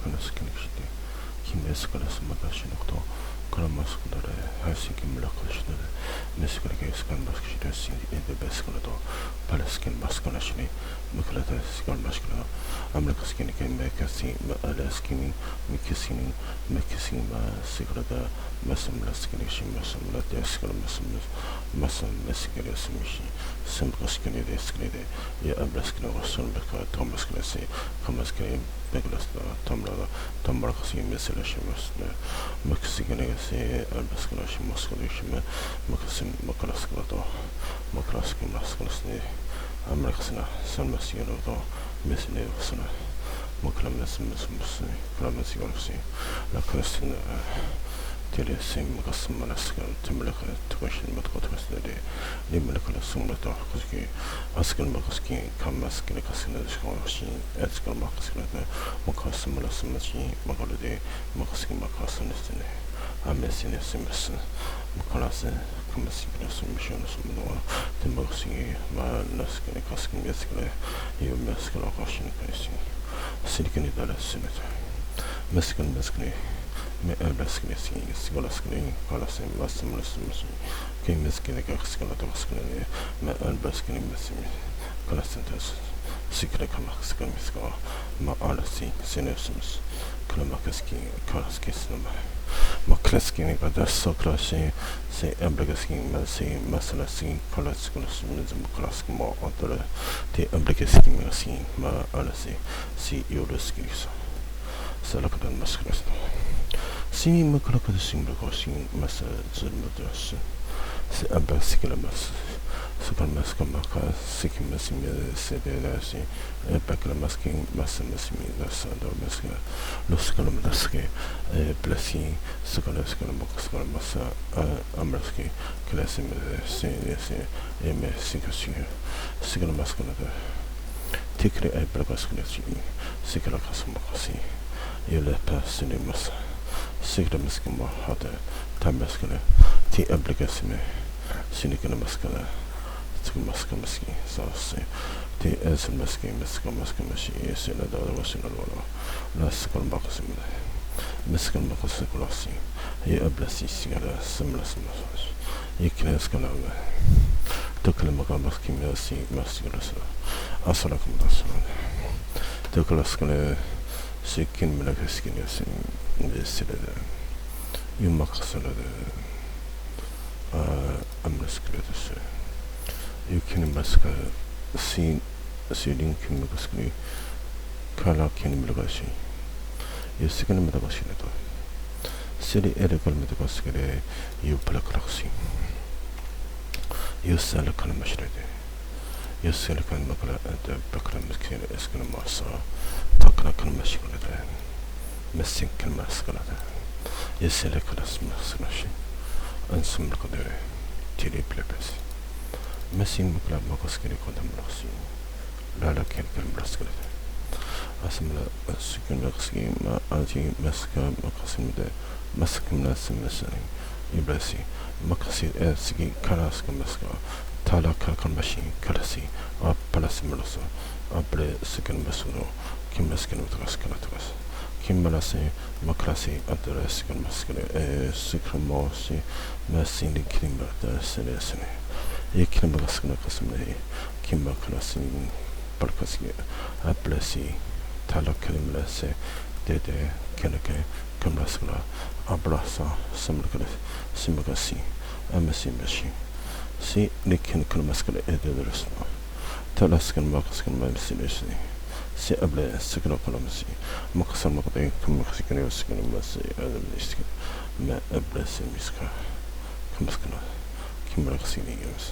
كنسكنكشتي كيما سكنس مدرسين نقطة كلام مسكنة هاسين كيما لقشنا مسكنة كيسكن مسكشة سين إذا بسكنة تو بالسكن مسكنة شني مكلة سكن مسكنة أمريكا سكين كيما كسين ما ألاسكين مكسين ما سكنة مسم لسكنشين مسم لا تسكن مسم مسكنة سمشي سم كسكنة دسكنة يا أبلسكنة وصل بك توم مسكنة سي كمسكنة بقلسنا تمر كسين مثل شمسنا مكسكنة سي أبلسكنة شمسكنة شما مكسين مكلسكنة تو مكلسكنة مسكنة أمريكسنا سلمسينو تو مثل وصلنا مكلمس كلمس يونسي لكنسنا تلي سيم مقسم مناسكن تملك تكشن متقطعسنا دي ملك السمرة تحكي أسكن مقسكين كم أسكن كسكن شخصين أسكن مقسكن مقسم مناسمتي مقالدي مقسكين مقسم نسنة أمسين سمسن مقلاسن كمسكين سمشون سمنوا تمقسكين ما نسكن كسكن يسكن يوم يسكن قاشن كنسين سلكني دالة سنة مسكن مسكن سيغلاسكني قالاسين مسكن كي مسكن كسكن تسكن ما البسكن مسكن قالاسين تس سكن كمسكن مسكن ما علاسين سينسمس كلما كسكن كاسكن سنما ما كلاسكن قدر سكلاسين سي أمريكاسكن ما سي مثلا سين كلاسكن سمنزم كلاسكن ما أدرى تي أمريكاسكن مسكن ما علاسين سي يورسكن سلكنا المسكن سي مكلكة سين بقاسين مثلا زلمدرس سي أمريكاسكن مس سكن مسكن مكا سكن مسكن سيدلاسي بكلا مسكن مسكن مسكن مسكن لسكن مسكن بلاسين سكن مسكن مسا أمريكاسكن كلاسي سيدلاسي سكن مسكن تكري أي بلاسكن سكن كاسم مكاسي يلا باسني مسا سكن مسكن ما هذا تمسكن تي أمريكاسكن سينكن مسكن مسكن مسكين صاصي تي أس مسكين مسكين مشي سنة دار وسنة الولا لا سكن باقس مسكن باقس كلاسي هي أبلسي سيجارة سملا سملا يكنس كلام تكلم مقام مسكين مسكين رسلا أصلك مدرسلا تكلاس كلا سكين ملك سكين يسين بسلا يوم مقصلا أمرس كلا تسلا يمكن مسك سيلين كم مسكني كلا كين ملقاشي يسكن مدقاشي نتا سيلي إرقل مدقاشي يبلغ رقصي يسأل كل مشرده يسأل كل مقلا أنت بكرة مسكين إسكن ماسا تقرأ كل مشكلة مسين كل مسكلة يسأل كل مسكلة أنسم القدر تيري بلبس مسين مقلا مقاسكني قدام رقصي لا لكن كل مسكلة أسمع سكن مقاسكي ما أجي مسكا مقاسم ده مسكم ناس مسني يبلسي مقاسي أسكي كلاس كمسكا تالا كل ماشي كلاسي أبلس ملصو أبل سكن مسونو كم مسكن وتقاسكنا تقاس كم ملاسي مقاسي أدرس كن مسكن سكر موسي مسين كلمة سنة يكلم مقاسكنا قسمنا كم كلاسي بركاسي أبلسي تالا كلمة لسه ده كنك كم مسكنا أبلاسا سمركنا سمكاسي أمسي ماشي سي لكن كل مسكنا درسنا تالا سكن مقاسكن ما مسيني سي أبلا سكنا كلامسي مقصر مقطعي كم مسكنا يسكن مسي هذا مسكن ما أبلا سمسكا كم مسكنا كم رقصيني يمس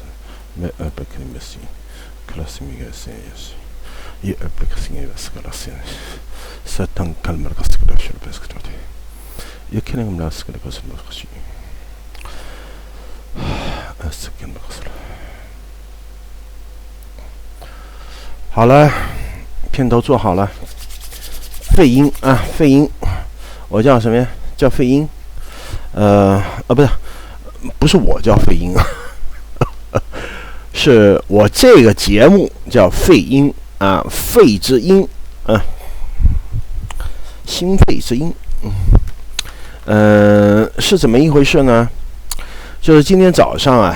ما أبلا كلمسي كلاسي ميجاسي يس يأبلا كسيني بس كلاسي ستان كلمة رقصكنا شو بس كتوتي يكنا ملاسكنا كوسن مقصي أسكن مقصر 好了，片头做好了。费英啊，费英，我叫什么呀？叫费英。不是我叫费英啊，是我这个节目叫费英啊，费之音啊。心肺之音。是怎么一回事呢？就是今天早上啊，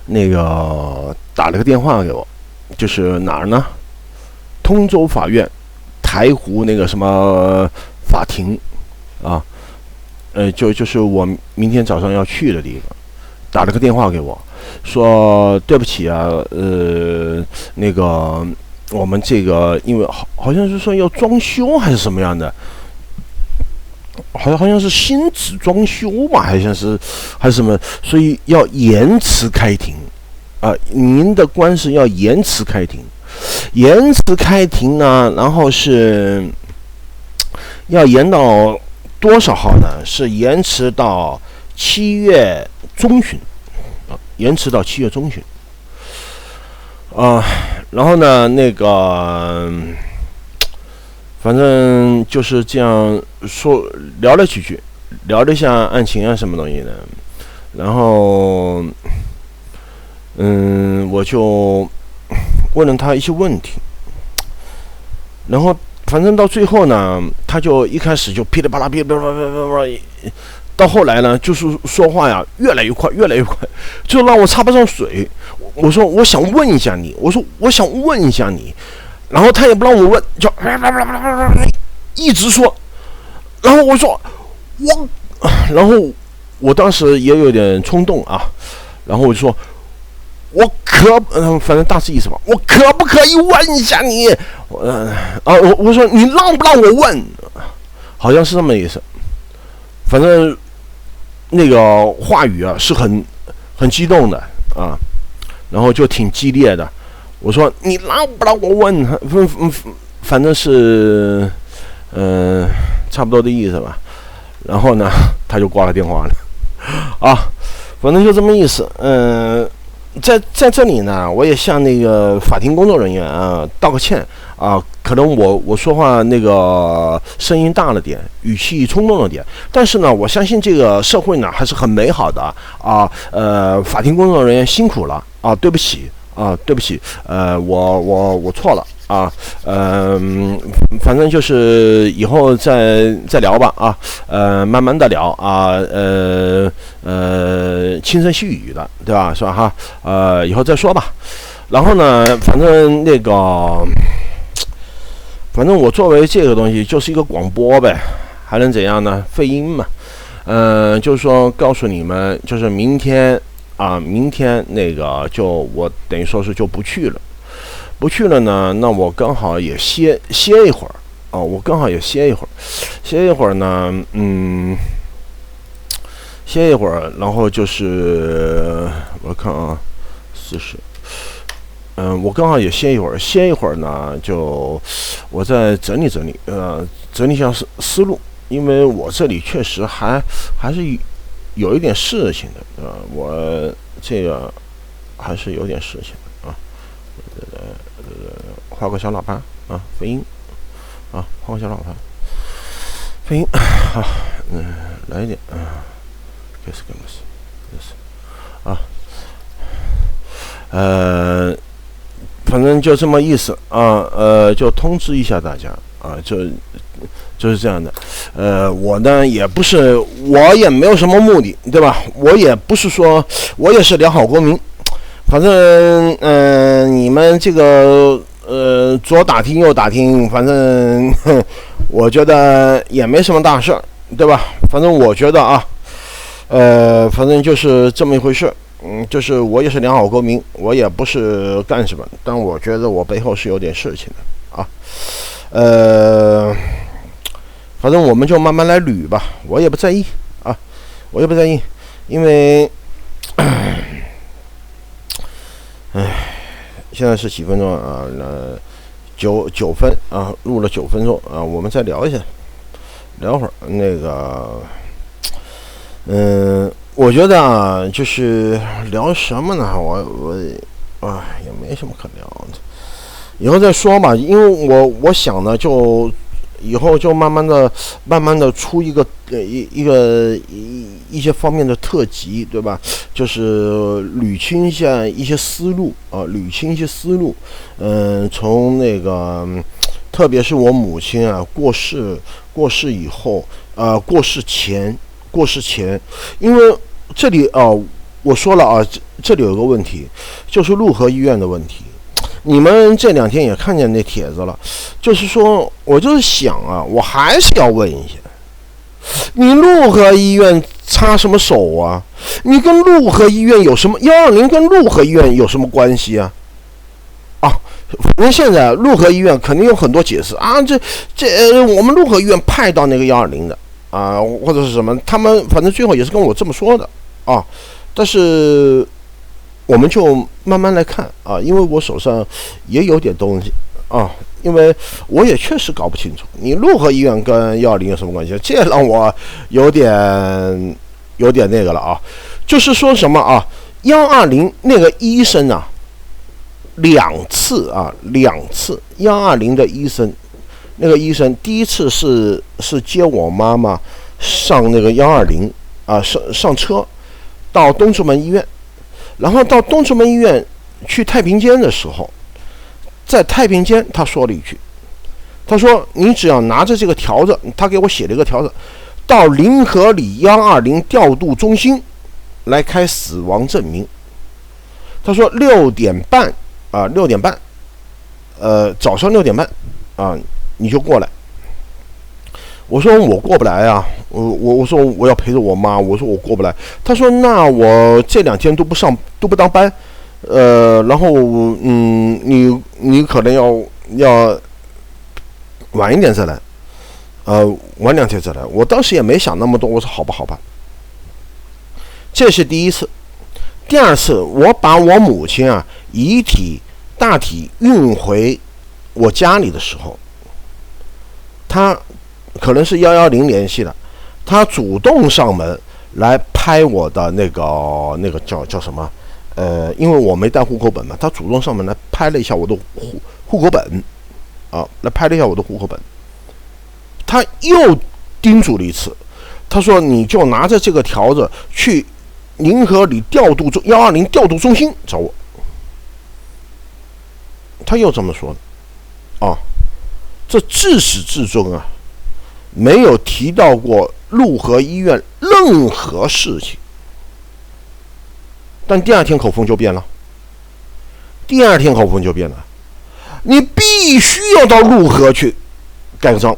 那个打了个电话给我，就是哪儿呢？通州法院台湖那个什么法庭啊，就是我明天早上要去的地方，打了个电话给我，说对不起啊，那个我们这个因为好像是说要装修还是什么样的。好像是新址装修吧，还是什么，所以要延迟开庭啊！您的官司要延迟开庭，延迟开庭呢，然后是要延到多少号呢？是延迟到7月中旬啊，延迟到7月中旬啊。然后呢，那个。反正就是这样说，聊了几句，聊了一下案情啊，什么东西的。然后，我就问了他一些问题。然后，反正到最后呢，他就一开始就噼里啪啦，噼里啪啦，到后来呢，就是说话呀，越来越快，越来越快，就让我插不上水。我说，我想问一下你，我想问一下你。然后他也不让我问，就一直说，然后我说然后我当时也有点冲动啊，然后我就说，反正大致意思吧，我可不可以问一下你？我说你让不让我问？好像是这么意思。反正那个话语啊是很激动的啊，然后就挺激烈的。我说你让不让我问？反正是差不多的意思吧。然后呢，他就挂了电话了啊，反正就这么意思。在这里呢，我也向那个法庭工作人员啊道个歉啊，可能我说话那个声音大了点，语气冲动了点，但是呢，我相信这个社会呢还是很美好的啊。法庭工作人员辛苦了啊，对不起。对不起，我错了啊，反正就是以后再聊吧啊，慢慢的聊啊，轻声细语的，对吧？是吧？哈，以后再说吧。然后呢，反正我作为这个东西就是一个广播呗，还能怎样呢？废音嘛，就是说告诉你们，就是明天那个就我等于说是就不去了呢，那我刚好也歇一会儿啊，歇一会儿呢，歇一会儿，然后就是我看啊，40，我刚好也歇一会儿呢，就我再整理一下思路，因为我这里确实还是有一点事情的我这个还是有点事情的啊。画个小喇叭啊，飞音啊，画个小喇叭，飞音啊，来一点啊，开始啊，反正就这么意思啊，就通知一下大家啊，就是这样的，我呢也不是，我也没有什么目的，对吧？我也不是说，我也是良好公民。反正，你们这个左打听右打听，反正我觉得也没什么大事儿，对吧？反正我觉得啊，反正就是这么一回事。就是我也是良好公民，我也不是干什么，但我觉得我背后是有点事情的啊，反正我们就慢慢来捋吧，我也不在意啊，因为，现在是几分钟啊？9分啊，录了9分钟啊，我们再聊一下，聊会儿那个，我觉得啊，就是聊什么呢？我也没什么可聊的，以后再说吧。因为我想呢，就以后就慢慢的出一些方面的特辑，对吧？就是捋清一下一些思路啊，从那个特别是我母亲啊过世以后，过世前，因为这里我说了啊，这里有个问题，就是陆河医院的问题。你们这2天也看见那帖子了，就是说我就是想啊，我还是要问一下，你陆河医院插什么手啊？你跟陆河医院有什么120跟陆河医院有什么关系啊？反正现在陆河医院肯定有很多解释啊，我们陆河医院派到那个120的啊，或者是什么，他们反正最后也是跟我这么说的啊。但是我们就慢慢来看啊，因为我手上也有点东西啊，因为我也确实搞不清楚你陆河医院跟120有什么关系，这让我有点那个了啊。就是说什么啊，120那个医生啊，2次120的医生，那个医生第一次是接我妈妈上那个120啊，上车到东直门医院，然后到东直门医院去太平间的时候，在太平间他说了一句，他说你只要拿着这个条子，他给我写了一个条子，到临河里120调度中心来开死亡证明。他说6点半，早上6点半啊，你就过来。我说我过不来啊，我说我要陪着我妈，我说我过不来。他说那我这2天都不当班，然后你可能要晚一点再来，晚2天再来。我当时也没想那么多，我说好吧。这是第一次。第二次，我把我母亲啊遗体大体运回我家里的时候，他可能是110联系的，他主动上门来拍我的那个叫什么？因为我没带户口本嘛，他主动上门来拍了一下我的户口本，他又叮嘱了一次，他说你就拿着这个条子去临河里120调度中心找我。他又这么说的这自始至终啊没有提到过陆河医院任何事情。但第二天口风就变了，你必须要到陆河去盖个章。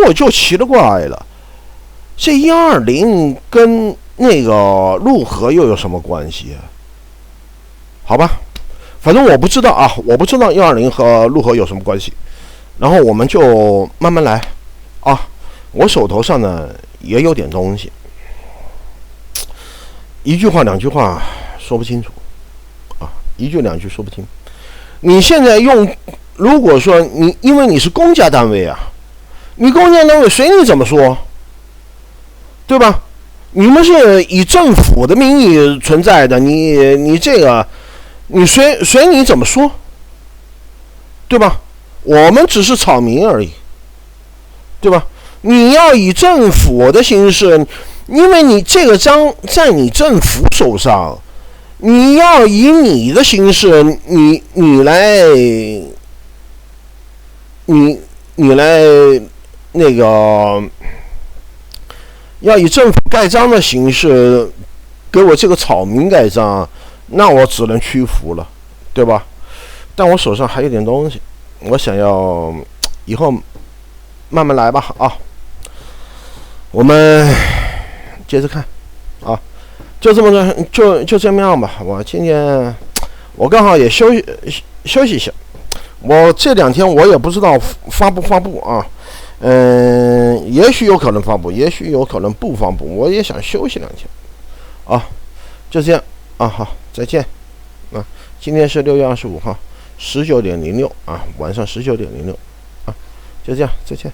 我就奇了怪了，这120跟那个陆河又有什么关系啊？好吧，反正我不知道120和陆河有什么关系，然后我们就慢慢来啊。我手头上呢也有点东西，1句话2句话说不清楚啊，1句2句说不清。你现在如果说因为你是公家单位啊，你公家单位随你怎么说，对吧？你们是以政府的名义存在的，你这个你随你怎么说，对吧？我们只是草民而已，对吧？你要以政府的形式，因为你这个章在你政府手上，你要以你的形式，你来那个。要以政府盖章的形式给我这个草民盖章，那我只能屈服了，对吧？但我手上还有点东西，我想要以后慢慢来吧啊。我们接着看啊，就这么着，就这么样吧。我今天我刚好也休息一下，我这2天我也不知道发不啊。也许有可能发布，也许有可能不发布，我也想休息2天啊，就这样啊，好，再见啊。今天是6月25号19.06啊，晚上19.06啊，就这样，再见。